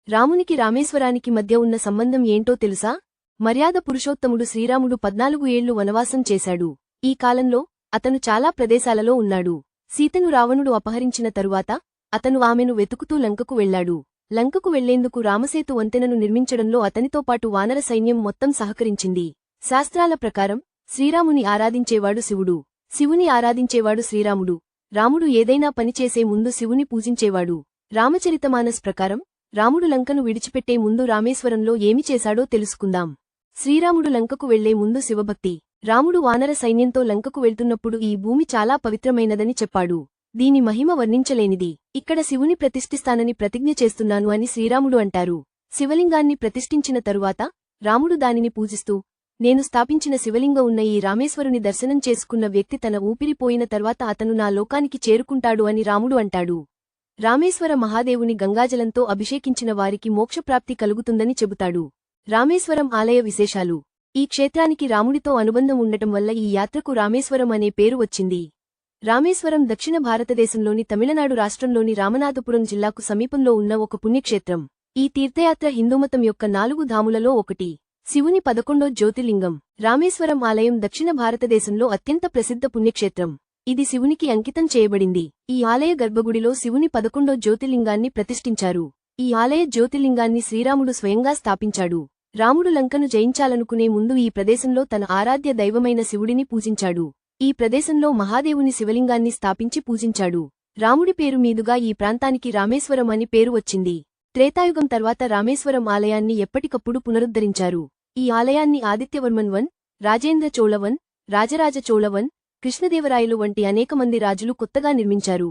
రామునికి రామేశ్వరానికి మధ్య ఉన్న సంబంధం ఏంటో తెలుసా? మర్యాద పురుషోత్తముడు శ్రీరాముడు 14 ఏళ్లు వనవాసం చేశాడు. ఈ కాలంలో అతను చాలా ప్రదేశాలలో ఉన్నాడు. సీతను రావణుడు అపహరించిన తరువాత అతను ఆమెను వెతుకుతూ లంకకు వెళ్లాడు. లంకకు వెళ్లేందుకు రామసేతు వంతెనను నిర్మించడంలో అతనితో పాటు వానర సైన్యం మొత్తం సహకరించింది. శాస్త్రాల ప్రకారం శ్రీరాముని ఆరాధించేవాడు శివుడు, శివుని ఆరాధించేవాడు శ్రీరాముడు. రాముడు ఏదైనా పనిచేసే ముందు శివుని పూజించేవాడు. రామచరితమానస్ ప్రకారం రాముడు లంకను విడిచిపెట్టే ముందు రామేశ్వరంలో ఏమి చేశాడో తెలుసుకుందాం. శ్రీరాముడు లంకకు వెళ్లే ముందు శివభక్తి. రాముడు వానర సైన్యంతో లంకకు వెళ్తున్నప్పుడు ఈ భూమి చాలా పవిత్రమైనదని చెప్పాడు. దీని మహిమ వర్ణించలేనిది. ఇక్కడ శివుని ప్రతిష్ఠిస్తానని ప్రతిజ్ఞ చేస్తున్నాను అని శ్రీరాముడు అంటారు. శివలింగాన్ని ప్రతిష్ఠించిన తరువాత రాముడు దానిని పూజిస్తూ, నేను స్థాపించిన శివలింగం ఉన్న ఈ రామేశ్వరుని దర్శనం చేసుకున్న వ్యక్తి తన ఊపిరిపోయిన తర్వాత అతను నా లోకానికి చేరుకుంటాడు అని రాముడు అంటాడు. రామేశ్వర మహాదేవుని గంగాజలంతో అభిషేకించిన వారికి మోక్షప్రాప్తి కలుగుతుందని చెబుతాడు. రామేశ్వరం ఆలయ విశేషాలు. ఈ క్షేత్రానికి రాముడితో అనుబంధం ఉండటం వల్ల ఈ యాత్రకు రామేశ్వరం అనే పేరు వచ్చింది. రామేశ్వరం దక్షిణ భారతదేశంలోని తమిళనాడు రాష్ట్రంలోని రామనాథపురం జిల్లాకు సమీపంలో ఉన్న ఒక పుణ్యక్షేత్రం. ఈ తీర్థయాత్ర హిందూమతం యొక్క 4 ధాములలో ఒకటి. శివుని 11వ జ్యోతిర్లింగం. రామేశ్వరం ఆలయం దక్షిణ భారతదేశంలో అత్యంత ప్రసిద్ధ పుణ్యక్షేత్రం. ఇది శివునికి అంకితం చేయబడింది. ఈ ఆలయ గర్భగుడిలో శివుని 11వ జ్యోతిర్లింగాన్ని ప్రతిష్ఠించారు. ఈ ఆలయ జ్యోతిర్లింగాన్ని శ్రీరాముడు స్వయంగా స్థాపించాడు. రాముడు లంకను జయించాలనుకునే ముందు ఈ ప్రదేశంలో తన ఆరాధ్య దైవమైన శివుడిని పూజించాడు. ఈ ప్రదేశంలో మహాదేవుని శివలింగాన్ని స్థాపించి పూజించాడు. రాముడి పేరు మీదుగా ఈ ప్రాంతానికి రామేశ్వరం అని పేరు వచ్చింది. త్రేతాయుగం తర్వాత రామేశ్వరం ఆలయాన్ని ఎప్పటికప్పుడు పునరుద్ధరించారు. ఈ ఆలయాన్ని ఆదిత్యవర్మన్ I, Rajendra Chola I, Rajaraja Chola I, కృష్ణదేవరాయలు వంటి అనేక మంది రాజులు కొత్తగా నిర్మించారు.